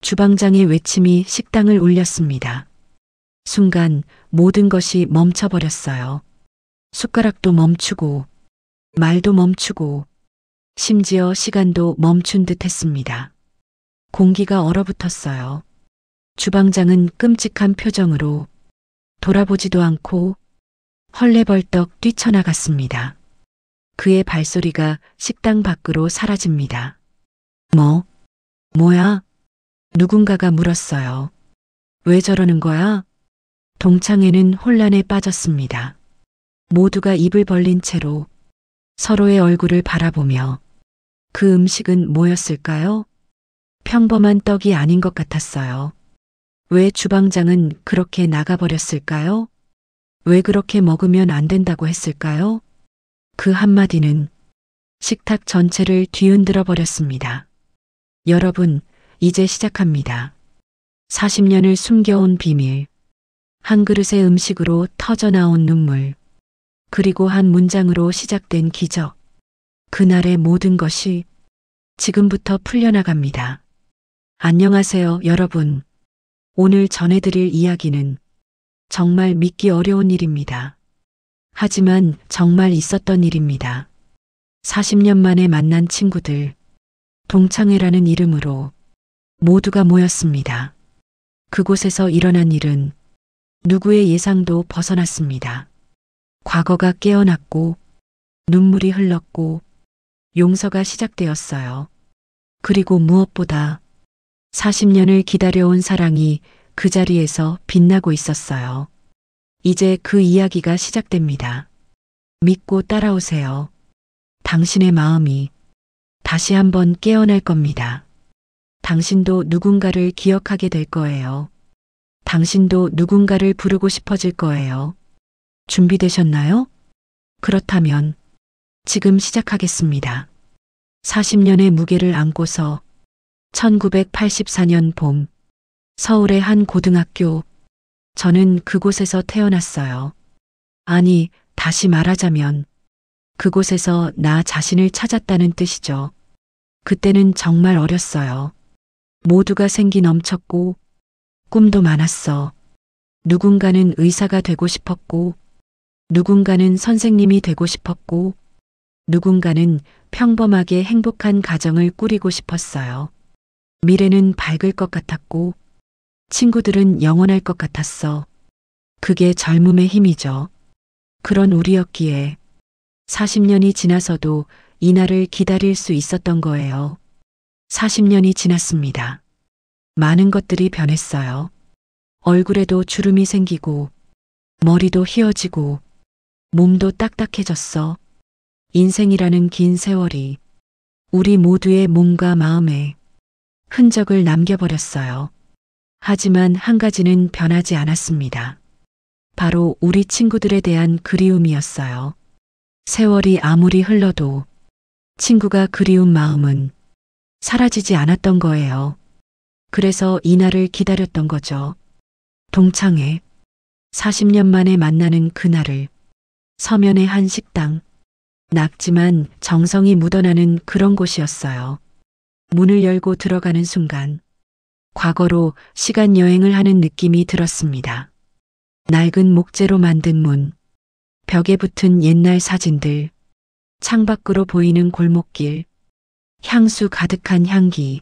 주방장의 외침이 식당을 울렸습니다. 순간 모든 것이 멈춰버렸어요. 숟가락도 멈추고 말도 멈추고 심지어 시간도 멈춘 듯 했습니다. 공기가 얼어붙었어요. 주방장은 끔찍한 표정으로 돌아보지도 않고 헐레벌떡 뛰쳐나갔습니다. 그의 발소리가 식당 밖으로 사라집니다. 뭐야? 누군가가 물었어요. 왜 저러는 거야? 동창회는 혼란에 빠졌습니다. 모두가 입을 벌린 채로 서로의 얼굴을 바라보며 그 음식은 뭐였을까요? 평범한 떡이 아닌 것 같았어요. 왜 주방장은 그렇게 나가버렸을까요? 왜 그렇게 먹으면 안 된다고 했을까요? 그 한마디는 식탁 전체를 뒤흔들어 버렸습니다. 여러분, 이제 시작합니다. 40년을 숨겨온 비밀, 한 그릇의 음식으로 터져나온 눈물, 그리고 한 문장으로 시작된 기적. 그날의 모든 것이 지금부터 풀려나갑니다. 안녕하세요, 여러분. 오늘 전해드릴 이야기는 정말 믿기 어려운 일입니다. 하지만 정말 있었던 일입니다. 40년 만에 만난 친구들, 동창회라는 이름으로 모두가 모였습니다. 그곳에서 일어난 일은 누구의 예상도 벗어났습니다. 과거가 깨어났고 눈물이 흘렀고 용서가 시작되었어요. 그리고 무엇보다 40년을 기다려온 사랑이 그 자리에서 빛나고 있었어요. 이제 그 이야기가 시작됩니다. 믿고 따라오세요. 당신의 마음이 다시 한번 깨어날 겁니다. 당신도 누군가를 기억하게 될 거예요. 당신도 누군가를 부르고 싶어질 거예요. 준비되셨나요? 그렇다면 지금 시작하겠습니다. 40년의 무게를 안고서 1984년 봄, 서울의 한 고등학교. 저는 그곳에서 태어났어요. 아니, 다시 말하자면 그곳에서 나 자신을 찾았다는 뜻이죠. 그때는 정말 어렸어요. 모두가 생기 넘쳤고 꿈도 많았어. 누군가는 의사가 되고 싶었고 누군가는 선생님이 되고 싶었고 누군가는 평범하게 행복한 가정을 꾸리고 싶었어요. 미래는 밝을 것 같았고 친구들은 영원할 것 같았어. 그게 젊음의 힘이죠. 그런 우리였기에 40년이 지나서도 이날을 기다릴 수 있었던 거예요. 40년이 지났습니다. 많은 것들이 변했어요. 얼굴에도 주름이 생기고 머리도 휘어지고 몸도 딱딱해졌어. 인생이라는 긴 세월이 우리 모두의 몸과 마음에 흔적을 남겨버렸어요. 하지만 한 가지는 변하지 않았습니다. 바로 우리 친구들에 대한 그리움이었어요. 세월이 아무리 흘러도 친구가 그리운 마음은 사라지지 않았던 거예요. 그래서 이날을 기다렸던 거죠. 동창회. 40년 만에 만나는 그날을 서면의 한 식당. 낙지만 정성이 묻어나는 그런 곳이었어요. 문을 열고 들어가는 순간 과거로 시간 여행을 하는 느낌이 들었습니다. 낡은 목재로 만든 문, 벽에 붙은 옛날 사진들, 창밖으로 보이는 골목길, 향수 가득한 향기,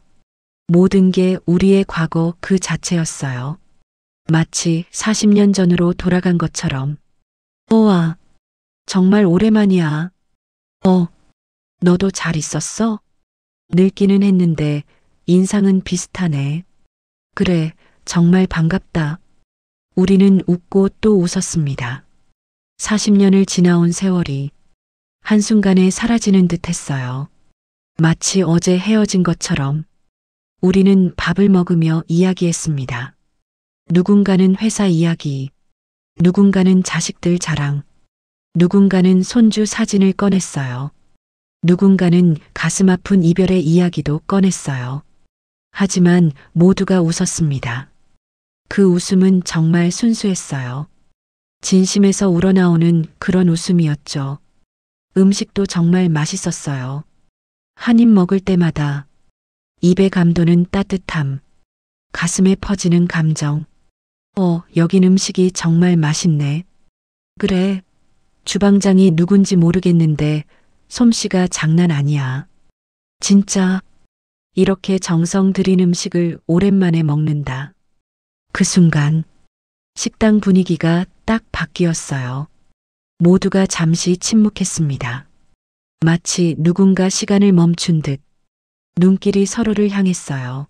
모든 게 우리의 과거 그 자체였어요. 마치 40년 전으로 돌아간 것처럼. 우와, 정말 오랜만이야. 너도 잘 있었어? 늙기는 했는데 인상은 비슷하네. 그래, 정말 반갑다. 우리는 웃고 또 웃었습니다. 40년을 지나온 세월이 한순간에 사라지는 듯 했어요. 마치 어제 헤어진 것처럼 우리는 밥을 먹으며 이야기했습니다. 누군가는 회사 이야기, 누군가는 자식들 자랑, 누군가는 손주 사진을 꺼냈어요. 누군가는 가슴 아픈 이별의 이야기도 꺼냈어요. 하지만 모두가 웃었습니다. 그 웃음은 정말 순수했어요. 진심에서 우러나오는 그런 웃음이었죠. 음식도 정말 맛있었어요. 한 입 먹을 때마다 입에 감도는 따뜻함, 가슴에 퍼지는 감정. 여긴 음식이 정말 맛있네. 그래, 주방장이 누군지 모르겠는데 솜씨가 장난 아니야. 진짜 이렇게 정성 들인 음식을 오랜만에 먹는다. 그 순간 식당 분위기가 딱 바뀌었어요. 모두가 잠시 침묵했습니다. 마치 누군가 시간을 멈춘 듯 눈길이 서로를 향했어요.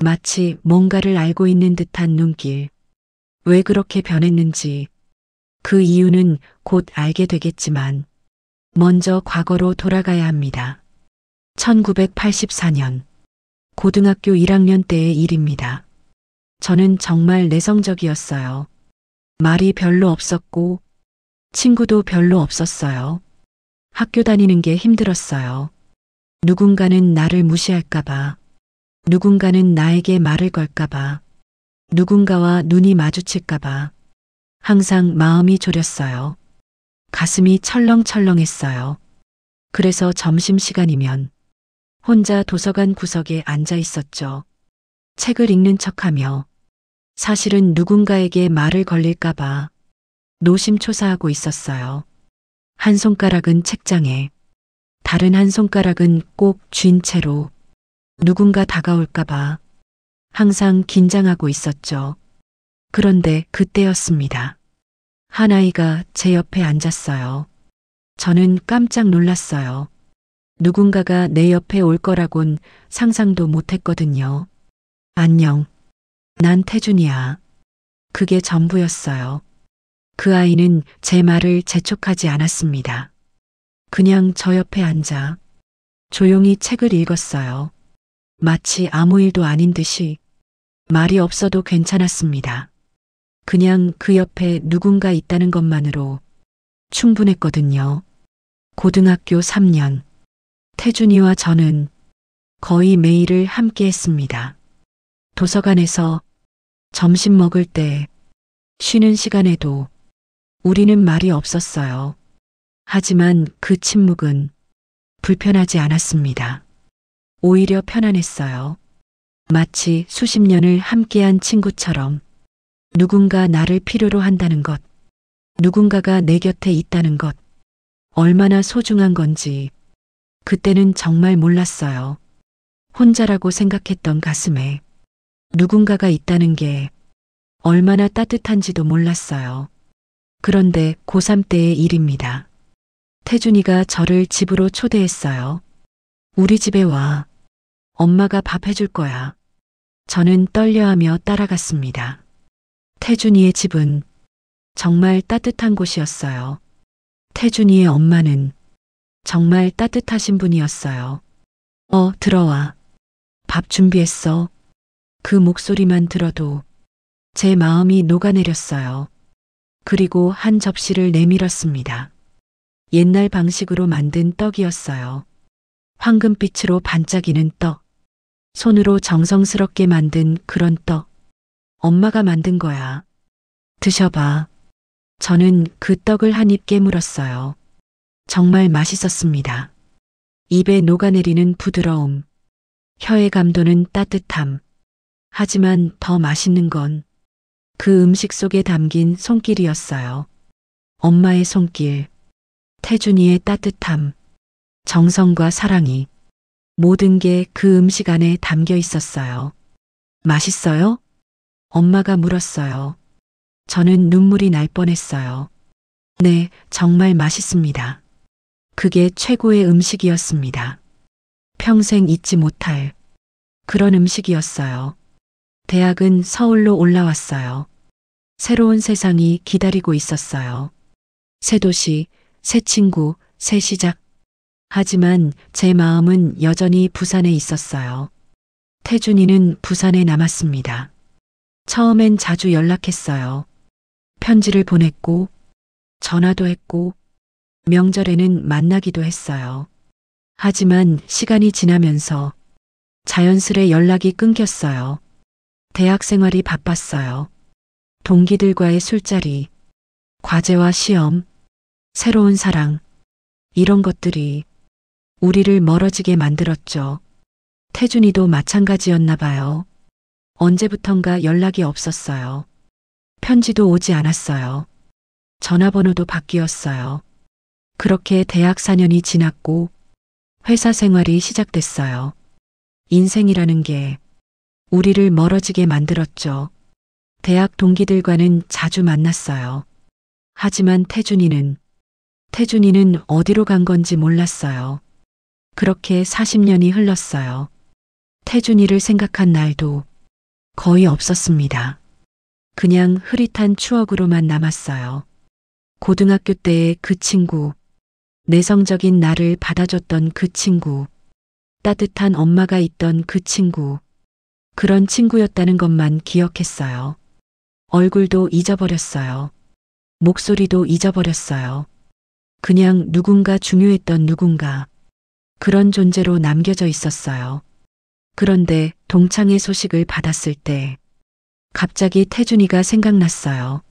마치 뭔가를 알고 있는 듯한 눈길. 왜 그렇게 변했는지 그 이유는 곧 알게 되겠지만 먼저 과거로 돌아가야 합니다. 1984년 고등학교 1학년 때의 일입니다. 저는 정말 내성적이었어요. 말이 별로 없었고 친구도 별로 없었어요. 학교 다니는 게 힘들었어요. 누군가는 나를 무시할까봐, 누군가는 나에게 말을 걸까봐, 누군가와 눈이 마주칠까봐 항상 마음이 졸였어요. 가슴이 철렁철렁했어요. 그래서 점심시간이면 혼자 도서관 구석에 앉아 있었죠. 책을 읽는 척하며 사실은 누군가에게 말을 걸릴까봐 노심초사하고 있었어요. 한 손가락은 책장에, 다른 한 손가락은 꼭 쥔 채로 누군가 다가올까봐 항상 긴장하고 있었죠. 그런데 그때였습니다. 한 아이가 제 옆에 앉았어요. 저는 깜짝 놀랐어요. 누군가가 내 옆에 올 거라곤 상상도 못했거든요. 안녕. 난 태준이야. 그게 전부였어요. 그 아이는 제 말을 재촉하지 않았습니다. 그냥 저 옆에 앉아 조용히 책을 읽었어요. 마치 아무 일도 아닌 듯이. 말이 없어도 괜찮았습니다. 그냥 그 옆에 누군가 있다는 것만으로 충분했거든요. 고등학교 3년. 태준이와 저는 거의 매일을 함께 했습니다. 도서관에서, 점심 먹을 때, 쉬는 시간에도 우리는 말이 없었어요. 하지만 그 침묵은 불편하지 않았습니다. 오히려 편안했어요. 마치 수십 년을 함께한 친구처럼 누군가 나를 필요로 한다는 것, 누군가가 내 곁에 있다는 것, 얼마나 소중한 건지 그때는 정말 몰랐어요. 혼자라고 생각했던 가슴에 누군가가 있다는 게 얼마나 따뜻한지도 몰랐어요. 그런데 고3 때의 일입니다. 태준이가 저를 집으로 초대했어요. 우리 집에 와. 엄마가 밥 해줄 거야. 저는 떨려하며 따라갔습니다. 태준이의 집은 정말 따뜻한 곳이었어요. 태준이의 엄마는 정말 따뜻하신 분이었어요. 들어와. 밥 준비했어. 그 목소리만 들어도 제 마음이 녹아내렸어요. 그리고 한 접시를 내밀었습니다. 옛날 방식으로 만든 떡이었어요. 황금빛으로 반짝이는 떡. 손으로 정성스럽게 만든 그런 떡. 엄마가 만든 거야. 드셔봐. 저는 그 떡을 한 입 깨물었어요. 정말 맛있었습니다. 입에 녹아내리는 부드러움. 혀에 감도는 따뜻함. 하지만 더 맛있는 건 그 음식 속에 담긴 손길이었어요. 엄마의 손길. 태준이의 따뜻함. 정성과 사랑이. 모든 게 그 음식 안에 담겨 있었어요. 맛있어요? 엄마가 물었어요. 저는 눈물이 날 뻔했어요. 네, 정말 맛있습니다. 그게 최고의 음식이었습니다. 평생 잊지 못할 그런 음식이었어요. 대학은 서울로 올라왔어요. 새로운 세상이 기다리고 있었어요. 새 도시, 새 친구, 새 시작. 하지만 제 마음은 여전히 부산에 있었어요. 태준이는 부산에 남았습니다. 처음엔 자주 연락했어요. 편지를 보냈고, 전화도 했고, 명절에는 만나기도 했어요. 하지만 시간이 지나면서 자연스레 연락이 끊겼어요. 대학 생활이 바빴어요. 동기들과의 술자리, 과제와 시험, 새로운 사랑, 이런 것들이 우리를 멀어지게 만들었죠. 태준이도 마찬가지였나 봐요. 언제부턴가 연락이 없었어요. 편지도 오지 않았어요. 전화번호도 바뀌었어요. 그렇게 대학 4년이 지났고 회사 생활이 시작됐어요. 인생이라는 게 우리를 멀어지게 만들었죠. 대학 동기들과는 자주 만났어요. 하지만 태준이는 어디로 간 건지 몰랐어요. 그렇게 40년이 흘렀어요. 태준이를 생각한 날도 거의 없었습니다. 그냥 흐릿한 추억으로만 남았어요. 고등학교 때의 그 친구, 내성적인 나를 받아줬던 그 친구, 따뜻한 엄마가 있던 그 친구, 그런 친구였다는 것만 기억했어요. 얼굴도 잊어버렸어요. 목소리도 잊어버렸어요. 그냥 누군가 중요했던 누군가, 그런 존재로 남겨져 있었어요. 그런데 동창회 소식을 받았을 때 갑자기 태준이가 생각났어요.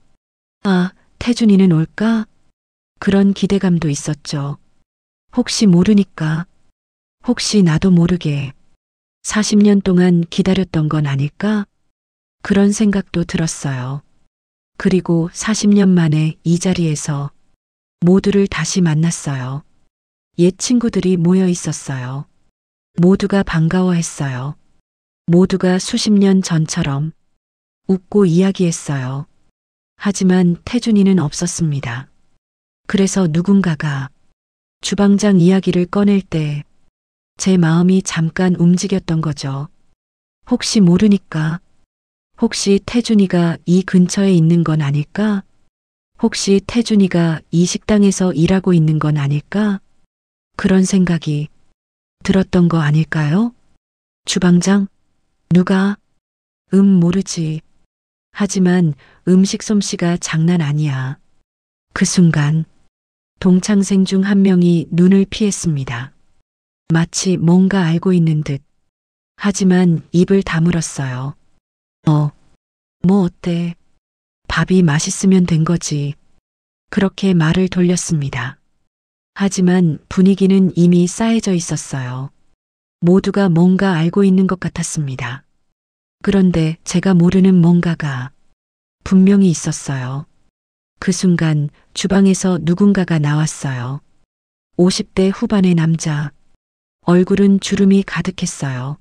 아, 태준이는 올까? 그런 기대감도 있었죠. 혹시 모르니까, 혹시 나도 모르게 40년 동안 기다렸던 건 아닐까? 그런 생각도 들었어요. 그리고 40년 만에 이 자리에서 모두를 다시 만났어요. 옛 친구들이 모여 있었어요. 모두가 반가워했어요. 모두가 수십 년 전처럼 웃고 이야기했어요. 하지만 태준이는 없었습니다. 그래서 누군가가 주방장 이야기를 꺼낼 때 제 마음이 잠깐 움직였던 거죠. 혹시 모르니까, 혹시 태준이가 이 근처에 있는 건 아닐까? 혹시 태준이가 이 식당에서 일하고 있는 건 아닐까? 그런 생각이 들었던 거 아닐까요? 주방장? 누가? 모르지. 하지만 음식 솜씨가 장난 아니야. 그 순간 동창생 중 한 명이 눈을 피했습니다. 마치 뭔가 알고 있는 듯. 하지만 입을 다물었어요. 뭐 어때? 밥이 맛있으면 된 거지. 그렇게 말을 돌렸습니다. 하지만 분위기는 이미 싸해져 있었어요. 모두가 뭔가 알고 있는 것 같았습니다. 그런데 제가 모르는 뭔가가 분명히 있었어요. 그 순간 주방에서 누군가가 나왔어요. 50대 후반의 남자. 얼굴은 주름이 가득했어요.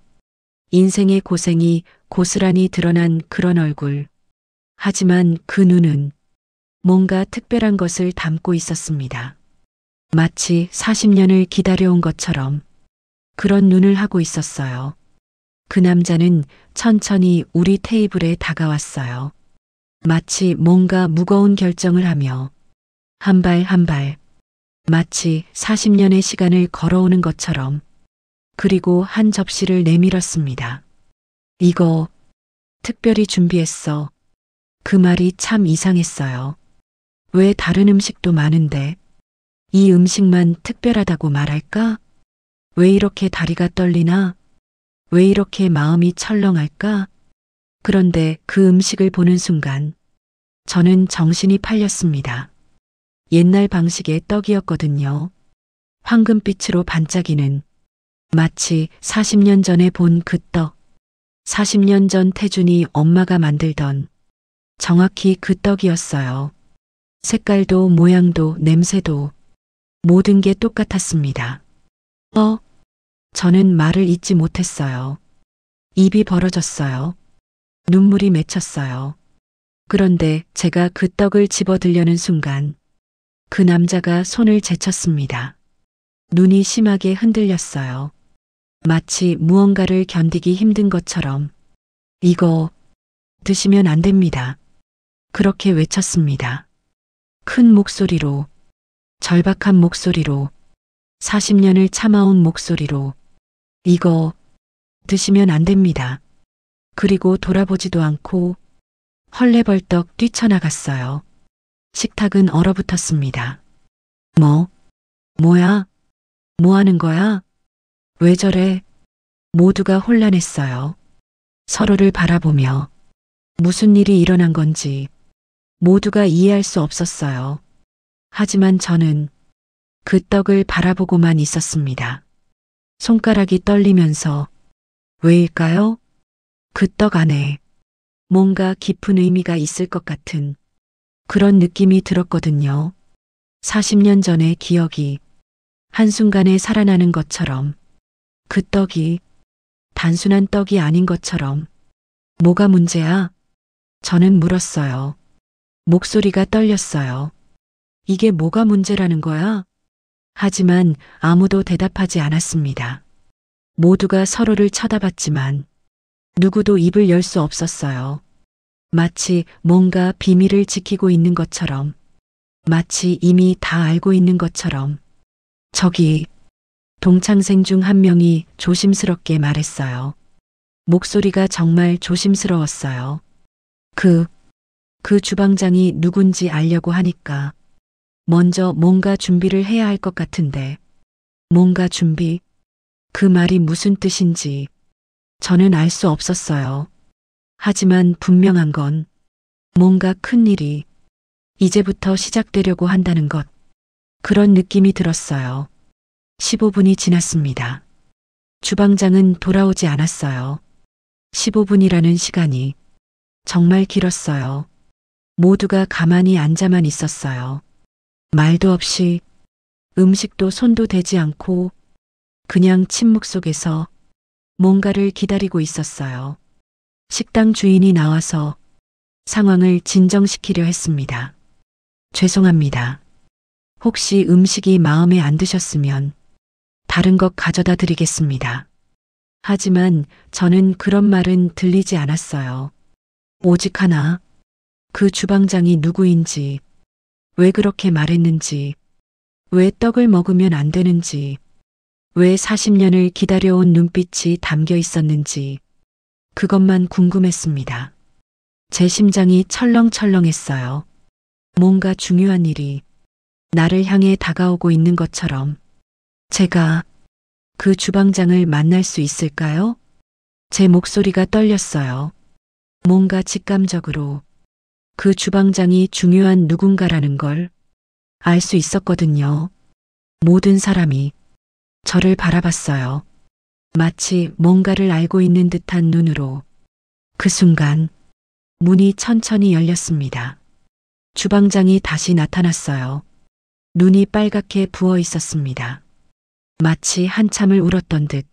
인생의 고생이 고스란히 드러난 그런 얼굴. 하지만 그 눈은 뭔가 특별한 것을 담고 있었습니다. 마치 40년을 기다려온 것처럼 그런 눈을 하고 있었어요. 그 남자는 천천히 우리 테이블에 다가왔어요. 마치 뭔가 무거운 결정을 하며 한 발 한 발, 마치 40년의 시간을 걸어오는 것처럼. 그리고 한 접시를 내밀었습니다. 이거 특별히 준비했어. 그 말이 참 이상했어요. 왜 다른 음식도 많은데 이 음식만 특별하다고 말할까? 왜 이렇게 다리가 떨리나? 왜 이렇게 마음이 철렁할까? 그런데 그 음식을 보는 순간 저는 정신이 팔렸습니다. 옛날 방식의 떡이었거든요. 황금빛으로 반짝이는, 마치 40년 전에 본 그 떡. 40년 전 태준이 엄마가 만들던 정확히 그 떡이었어요. 색깔도 모양도 냄새도 모든 게 똑같았습니다. 저는 말을 잇지 못했어요. 입이 벌어졌어요. 눈물이 맺혔어요. 그런데 제가 그 떡을 집어들려는 순간 그 남자가 손을 제쳤습니다. 눈이 심하게 흔들렸어요. 마치 무언가를 견디기 힘든 것처럼. 이거 드시면 안 됩니다. 그렇게 외쳤습니다. 큰 목소리로, 절박한 목소리로, 40년을 참아온 목소리로. 이거 드시면 안 됩니다. 그리고 돌아보지도 않고 헐레벌떡 뛰쳐나갔어요. 식탁은 얼어붙었습니다. 뭐야? 뭐 하는 거야? 왜 저래? 모두가 혼란했어요. 서로를 바라보며 무슨 일이 일어난 건지 모두가 이해할 수 없었어요. 하지만 저는 그 떡을 바라보고만 있었습니다. 손가락이 떨리면서 왜일까요? 그 떡 안에 뭔가 깊은 의미가 있을 것 같은 그런 느낌이 들었거든요. 40년 전의 기억이 한순간에 살아나는 것처럼, 그 떡이 단순한 떡이 아닌 것처럼. 뭐가 문제야? 저는 물었어요. 목소리가 떨렸어요. 이게 뭐가 문제라는 거야? 하지만 아무도 대답하지 않았습니다. 모두가 서로를 쳐다봤지만 누구도 입을 열 수 없었어요. 마치 뭔가 비밀을 지키고 있는 것처럼, 마치 이미 다 알고 있는 것처럼. 저기, 동창생 중 한 명이 조심스럽게 말했어요. 목소리가 정말 조심스러웠어요. 그 주방장이 누군지 알려고 하니까 먼저 뭔가 준비를 해야 할 것 같은데. 뭔가 준비? 그 말이 무슨 뜻인지 저는 알 수 없었어요. 하지만 분명한 건 뭔가 큰 일이 이제부터 시작되려고 한다는 것. 그런 느낌이 들었어요. 15분이 지났습니다. 주방장은 돌아오지 않았어요. 15분이라는 시간이 정말 길었어요. 모두가 가만히 앉아만 있었어요. 말도 없이, 음식도 손도 대지 않고 그냥 침묵 속에서 뭔가를 기다리고 있었어요. 식당 주인이 나와서 상황을 진정시키려 했습니다. 죄송합니다. 혹시 음식이 마음에 안 드셨으면 다른 것 가져다 드리겠습니다. 하지만 저는 그런 말은 들리지 않았어요. 오직 하나, 그 주방장이 누구인지, 왜 그렇게 말했는지, 왜 떡을 먹으면 안 되는지, 왜 40년을 기다려온 눈빛이 담겨 있었는지, 그것만 궁금했습니다. 제 심장이 철렁철렁했어요. 뭔가 중요한 일이 나를 향해 다가오고 있는 것처럼. 제가 그 주방장을 만날 수 있을까요? 제 목소리가 떨렸어요. 뭔가 직감적으로 그 주방장이 중요한 누군가라는 걸 알 수 있었거든요. 모든 사람이 저를 바라봤어요. 마치 뭔가를 알고 있는 듯한 눈으로. 그 순간 문이 천천히 열렸습니다. 주방장이 다시 나타났어요. 눈이 빨갛게 부어 있었습니다. 마치 한참을 울었던 듯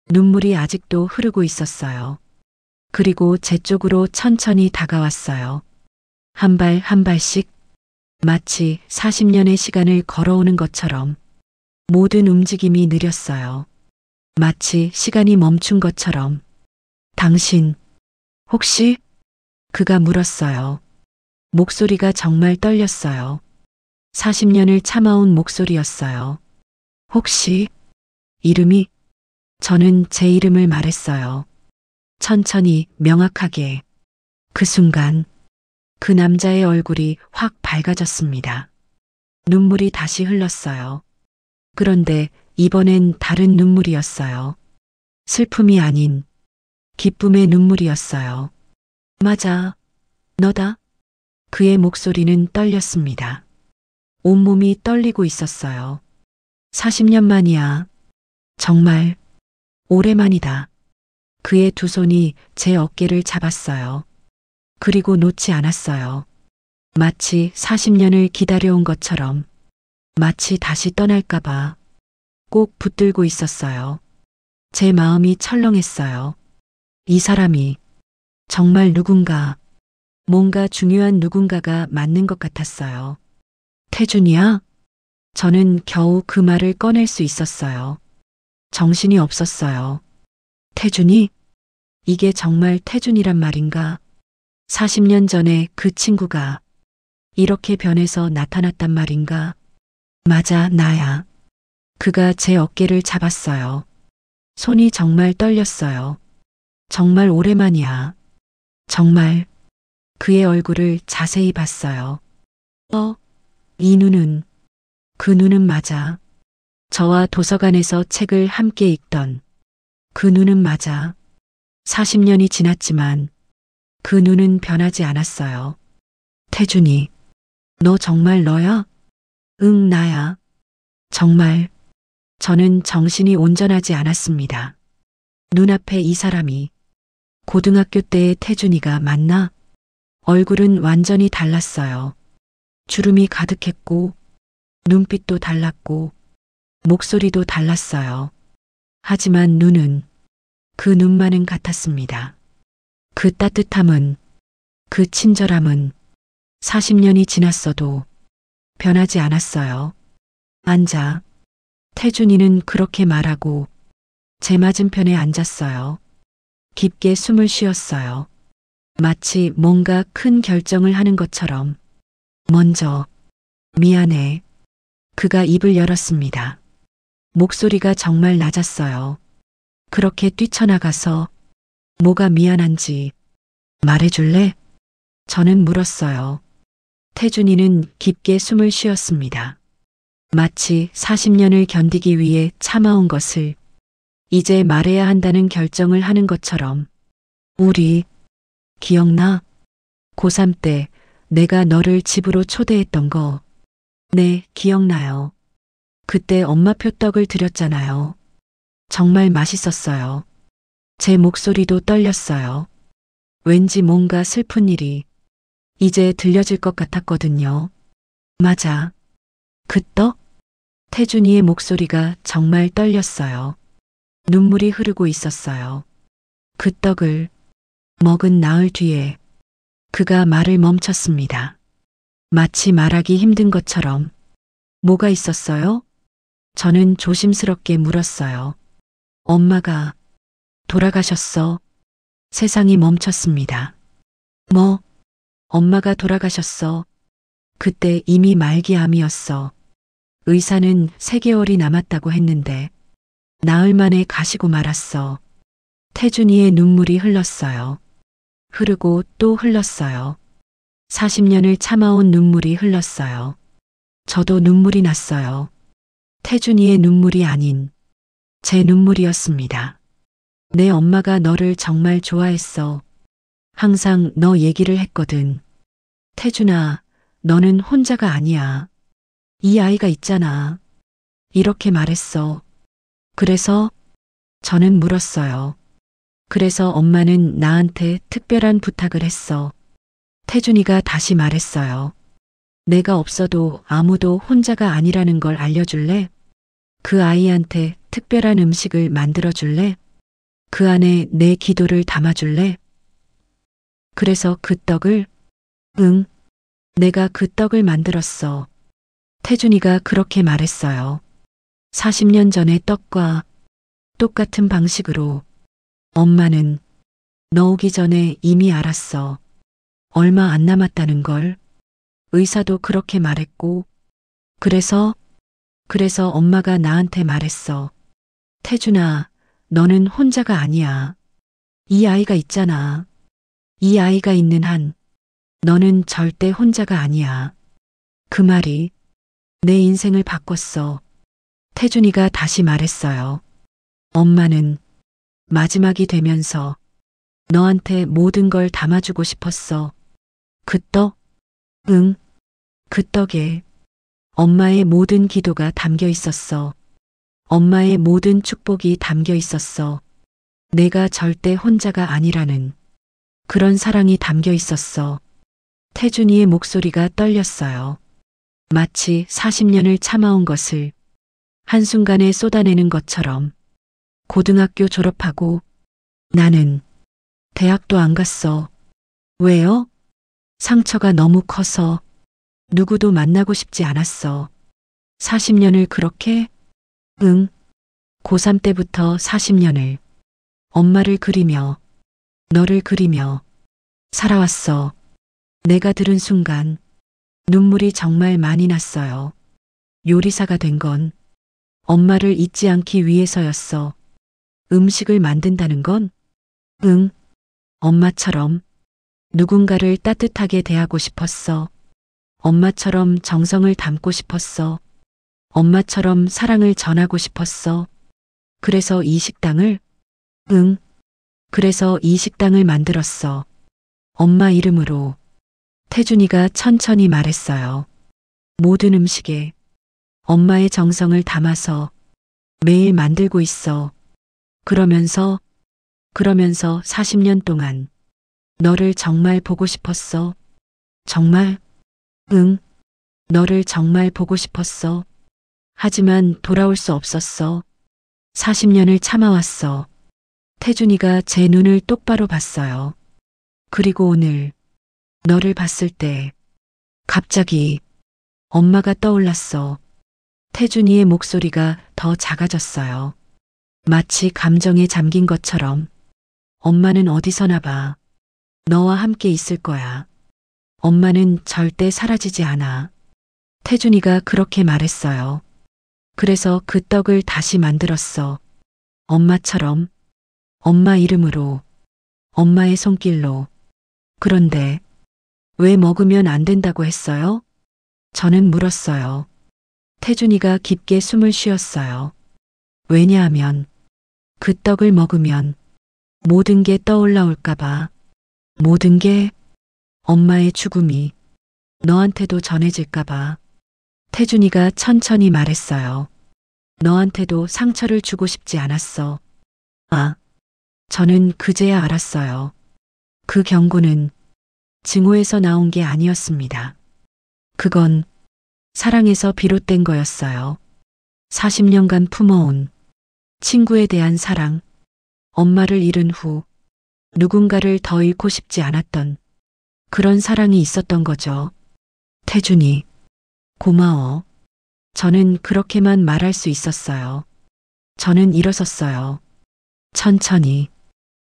눈물이 아직도 흐르고 있었어요. 그리고 제 쪽으로 천천히 다가왔어요. 한 발 한 발씩, 마치 40년의 시간을 걸어오는 것처럼. 모든 움직임이 느렸어요. 마치 시간이 멈춘 것처럼. 당신, 혹시? 그가 물었어요. 목소리가 정말 떨렸어요. 40년을 참아온 목소리였어요. 혹시? 이름이? 저는 제 이름을 말했어요. 천천히, 명확하게. 그 순간 그 남자의 얼굴이 확 밝아졌습니다. 눈물이 다시 흘렀어요. 그런데 이번엔 다른 눈물이었어요. 슬픔이 아닌 기쁨의 눈물이었어요. 맞아, 너다. 그의 목소리는 떨렸습니다. 온몸이 떨리고 있었어요. 40년 만이야. 정말 오래만이다. 그의 두 손이 제 어깨를 잡았어요. 그리고 놓지 않았어요. 마치 40년을 기다려온 것처럼. 마치 다시 떠날까봐 꼭 붙들고 있었어요. 제 마음이 철렁했어요. 이 사람이 정말 누군가, 뭔가 중요한 누군가가 맞는 것 같았어요. 태준이야? 저는 겨우 그 말을 꺼낼 수 있었어요. 정신이 없었어요. 태준이? 이게 정말 태준이란 말인가? 40년 전에 그 친구가 이렇게 변해서 나타났단 말인가? 맞아, 나야. 그가 제 어깨를 잡았어요. 손이 정말 떨렸어요. 정말 오래만이야. 정말. 그의 얼굴을 자세히 봤어요. 이 눈은, 그 눈은 맞아. 저와 도서관에서 책을 함께 읽던 그 눈은 맞아. 40년이 지났지만 그 눈은 변하지 않았어요. 태준이, 너 정말 너야? 응, 나야. 정말. 저는 정신이 온전하지 않았습니다. 눈앞에 이 사람이 고등학교 때의 태준이가 맞나? 얼굴은 완전히 달랐어요. 주름이 가득했고, 눈빛도 달랐고, 목소리도 달랐어요. 하지만 눈은 그 눈만은 같았습니다. 그 따뜻함은, 그 친절함은 40년이 지났어도 변하지 않았어요. 앉아. 태준이는 그렇게 말하고 제 맞은편에 앉았어요. 깊게 숨을 쉬었어요. 마치 뭔가 큰 결정을 하는 것처럼. 먼저, 미안해. 그가 입을 열었습니다. 목소리가 정말 낮았어요. 그렇게 뛰쳐나가서 뭐가 미안한지 말해줄래? 저는 물었어요. 태준이는 깊게 숨을 쉬었습니다. 마치 40년을 견디기 위해 참아온 것을 이제 말해야 한다는 결정을 하는 것처럼. 우리, 기억나? 고3 때 내가 너를 집으로 초대했던 거. 네, 기억나요. 그때 엄마표 떡을 드렸잖아요. 정말 맛있었어요. 제 목소리도 떨렸어요. 왠지 뭔가 슬픈 일이 이제 들려질 것 같았거든요. 맞아. 그 떡? 태준이의 목소리가 정말 떨렸어요. 눈물이 흐르고 있었어요. 그 떡을 먹은 나흘 뒤에 그가 말을 멈췄습니다. 마치 말하기 힘든 것처럼. 뭐가 있었어요? 저는 조심스럽게 물었어요. 엄마가 돌아가셨어. 세상이 멈췄습니다. 뭐? 엄마가 돌아가셨어. 그때 이미 말기암이었어. 의사는 3개월이 남았다고 했는데 나흘 만에 가시고 말았어. 태준이의 눈물이 흘렀어요. 흐르고 또 흘렀어요. 40년을 참아온 눈물이 흘렀어요. 저도 눈물이 났어요. 태준이의 눈물이 아닌 제 눈물이었습니다. 내 엄마가 너를 정말 좋아했어. 항상 너 얘기를 했거든. 태준아, 너는 혼자가 아니야. 이 아이가 있잖아. 이렇게 말했어. 그래서 저는 물었어요. 그래서 엄마는 나한테 특별한 부탁을 했어. 태준이가 다시 말했어요. 내가 없어도 아무도 혼자가 아니라는 걸 알려줄래? 그 아이한테 특별한 음식을 만들어줄래? 그 안에 내 기도를 담아줄래? 그래서 그 떡을, 응, 내가 그 떡을 만들었어. 태준이가 그렇게 말했어요. 40년 전의 떡과 똑같은 방식으로. 엄마는 너 오기 전에 이미 알았어. 얼마 안 남았다는 걸. 의사도 그렇게 말했고. 그래서 엄마가 나한테 말했어. 태준아, 너는 혼자가 아니야. 이 아이가 있잖아. 이 아이가 있는 한 너는 절대 혼자가 아니야. 그 말이 내 인생을 바꿨어. 태준이가 다시 말했어요. 엄마는 마지막이 되면서 너한테 모든 걸 담아주고 싶었어. 그 떡? 응. 그 떡에 엄마의 모든 기도가 담겨 있었어. 엄마의 모든 축복이 담겨 있었어. 내가 절대 혼자가 아니라는 그런 사랑이 담겨 있었어. 태준이의 목소리가 떨렸어요. 마치 40년을 참아온 것을 한순간에 쏟아내는 것처럼. 고등학교 졸업하고 나는 대학도 안 갔어. 왜요? 상처가 너무 커서 누구도 만나고 싶지 않았어. 40년을 그렇게? 응. 고3 때부터 40년을 엄마를 그리며 너를 그리며 살아왔어. 내가 들은 순간 눈물이 정말 많이 났어요. 요리사가 된 건 엄마를 잊지 않기 위해서였어. 음식을 만든다는 건? 응. 엄마처럼 누군가를 따뜻하게 대하고 싶었어. 엄마처럼 정성을 담고 싶었어. 엄마처럼 사랑을 전하고 싶었어. 그래서 이 식당을? 응. 그래서 이 식당을 만들었어. 엄마 이름으로. 태준이가 천천히 말했어요. 모든 음식에 엄마의 정성을 담아서 매일 만들고 있어. 그러면서 그러면서 40년 동안 너를 정말 보고 싶었어. 정말? 응. 너를 정말 보고 싶었어. 하지만 돌아올 수 없었어. 40년을 참아왔어. 태준이가 제 눈을 똑바로 봤어요. 그리고 오늘 너를 봤을 때 갑자기 엄마가 떠올랐어. 태준이의 목소리가 더 작아졌어요. 마치 감정에 잠긴 것처럼. 엄마는 어디서나 봐. 너와 함께 있을 거야. 엄마는 절대 사라지지 않아. 태준이가 그렇게 말했어요. 그래서 그 떡을 다시 만들었어. 엄마처럼. 엄마 이름으로. 엄마의 손길로. 그런데 왜 먹으면 안 된다고 했어요? 저는 물었어요. 태준이가 깊게 숨을 쉬었어요. 왜냐하면 그 떡을 먹으면 모든 게 떠올라올까봐. 모든 게 엄마의 죽음이 너한테도 전해질까봐. 태준이가 천천히 말했어요. 너한테도 상처를 주고 싶지 않았어. 아, 저는 그제야 알았어요. 그 경고는 증오에서 나온 게 아니었습니다. 그건 사랑에서 비롯된 거였어요. 40년간 품어온 친구에 대한 사랑, 엄마를 잃은 후 누군가를 더 잃고 싶지 않았던 그런 사랑이 있었던 거죠. 태준이, 고마워. 저는 그렇게만 말할 수 있었어요. 저는 일어섰어요. 천천히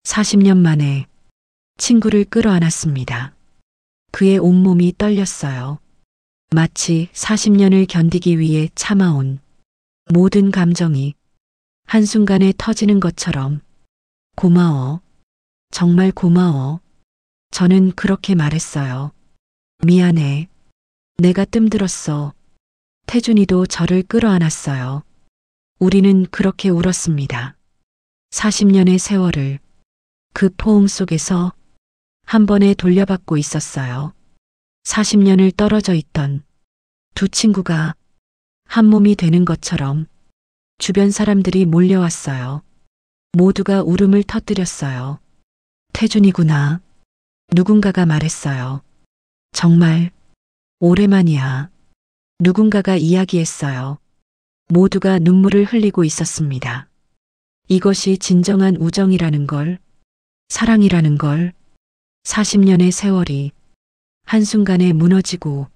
40년 만에 친구를 끌어안았습니다. 그의 온몸이 떨렸어요. 마치 40년을 견디기 위해 참아온 모든 감정이 한순간에 터지는 것처럼. 고마워. 정말 고마워. 저는 그렇게 말했어요. 미안해. 내가 뜸들었어. 태준이도 저를 끌어안았어요. 우리는 그렇게 울었습니다. 40년의 세월을 그 포옹 속에서 한 번에 돌려받고 있었어요. 40년을 떨어져 있던 두 친구가 한 몸이 되는 것처럼 주변 사람들이 몰려왔어요. 모두가 울음을 터뜨렸어요. 태준이구나. 누군가가 말했어요. 정말 오랜만이야. 누군가가 이야기했어요. 모두가 눈물을 흘리고 있었습니다. 이것이 진정한 우정이라는 걸, 사랑이라는 걸. 40년의 세월이 한순간에 무너지고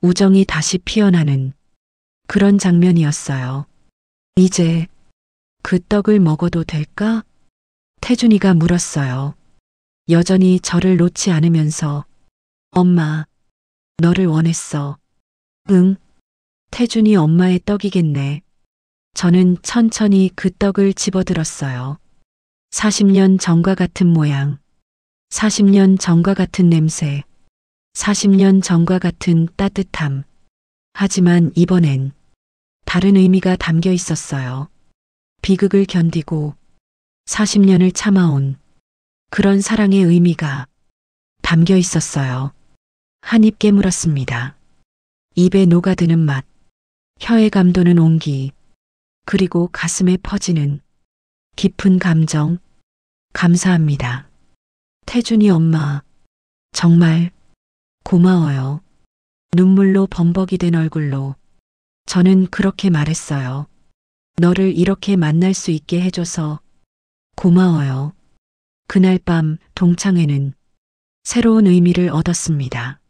우정이 다시 피어나는 그런 장면이었어요. 이제 그 떡을 먹어도 될까? 태준이가 물었어요. 여전히 저를 놓지 않으면서. 엄마, 너를 원했어. 응. 태준이 엄마의 떡이겠네. 저는 천천히 그 떡을 집어들었어요. 40년 전과 같은 모양, 40년 전과 같은 냄새, 40년 전과 같은 따뜻함. 하지만 이번엔 다른 의미가 담겨 있었어요. 비극을 견디고 40년을 참아온 그런 사랑의 의미가 담겨 있었어요. 한 입 깨물었습니다. 입에 녹아드는 맛, 혀에 감도는 온기, 그리고 가슴에 퍼지는 깊은 감정. 감사합니다. 태준이 엄마, 정말 고마워요. 눈물로 범벅이 된 얼굴로 저는 그렇게 말했어요. 너를 이렇게 만날 수 있게 해줘서 고마워요. 그날 밤 동창회는 새로운 의미를 얻었습니다.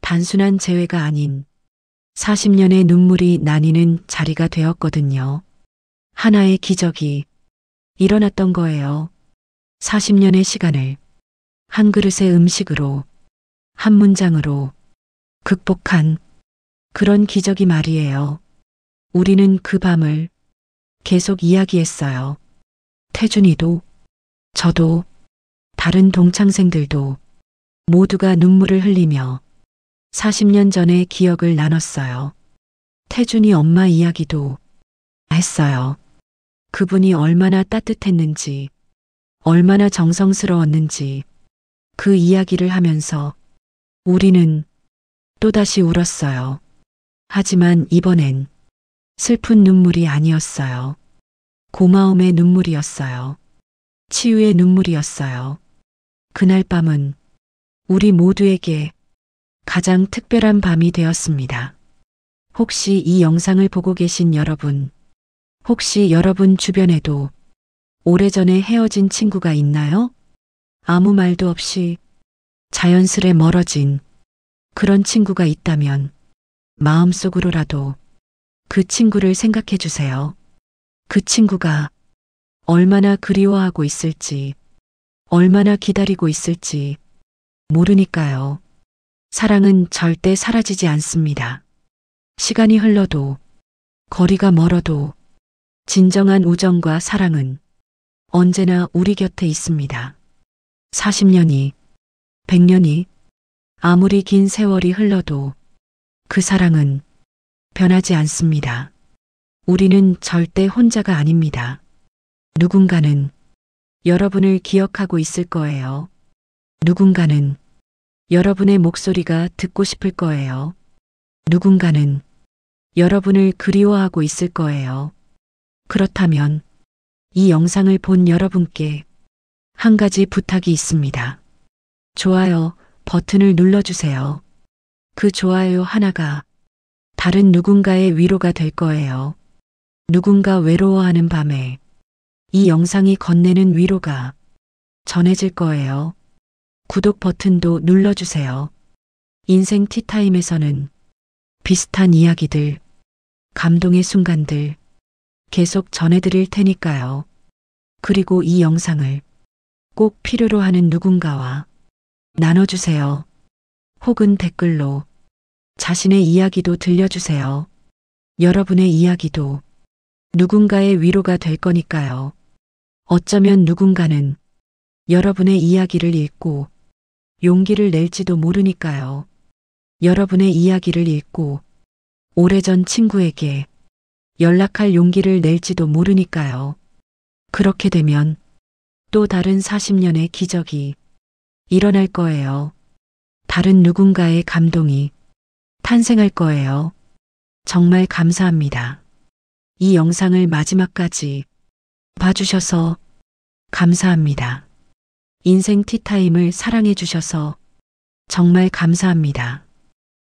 단순한 재회가 아닌 40년의 눈물이 나뉘는 자리가 되었거든요. 하나의 기적이 일어났던 거예요. 40년의 시간을 한 그릇의 음식으로, 한 문장으로 극복한 그런 기적이 말이에요. 우리는 그 밤을 계속 이야기했어요. 태준이도, 저도, 다른 동창생들도 모두가 눈물을 흘리며 40년 전의 기억을 나눴어요. 태준이 엄마 이야기도 했어요. 그분이 얼마나 따뜻했는지, 얼마나 정성스러웠는지 그 이야기를 하면서 우리는 또다시 울었어요. 하지만 이번엔 슬픈 눈물이 아니었어요. 고마움의 눈물이었어요. 치유의 눈물이었어요. 그날 밤은 우리 모두에게 가장 특별한 밤이 되었습니다. 혹시 이 영상을 보고 계신 여러분, 혹시 여러분 주변에도 오래전에 헤어진 친구가 있나요? 아무 말도 없이 자연스레 멀어진 그런 친구가 있다면 마음속으로라도 그 친구를 생각해 주세요. 그 친구가 얼마나 그리워하고 있을지, 얼마나 기다리고 있을지 모르니까요. 사랑은 절대 사라지지 않습니다. 시간이 흘러도, 거리가 멀어도 진정한 우정과 사랑은 언제나 우리 곁에 있습니다. 40년이, 100년이, 아무리 긴 세월이 흘러도 그 사랑은 변하지 않습니다. 우리는 절대 혼자가 아닙니다. 누군가는 여러분을 기억하고 있을 거예요. 누군가는 여러분의 목소리가 듣고 싶을 거예요. 누군가는 여러분을 그리워하고 있을 거예요. 그렇다면 이 영상을 본 여러분께 한 가지 부탁이 있습니다. 좋아요 버튼을 눌러주세요. 그 좋아요 하나가 다른 누군가의 위로가 될 거예요. 누군가 외로워하는 밤에 이 영상이 건네는 위로가 전해질 거예요. 구독 버튼도 눌러주세요. 인생 티타임에서는 비슷한 이야기들, 감동의 순간들 계속 전해드릴 테니까요. 그리고 이 영상을 꼭 필요로 하는 누군가와 나눠주세요. 혹은 댓글로 자신의 이야기도 들려주세요. 여러분의 이야기도 누군가의 위로가 될 거니까요. 어쩌면 누군가는 여러분의 이야기를 읽고 용기를 낼지도 모르니까요. 여러분의 이야기를 읽고 오래전 친구에게 연락할 용기를 낼지도 모르니까요. 그렇게 되면 또 다른 40년의 기적이 일어날 거예요. 다른 누군가의 감동이 탄생할 거예요. 정말 감사합니다. 이 영상을 마지막까지 봐주셔서 감사합니다. 인생 티타임을 사랑해 주셔서 정말 감사합니다.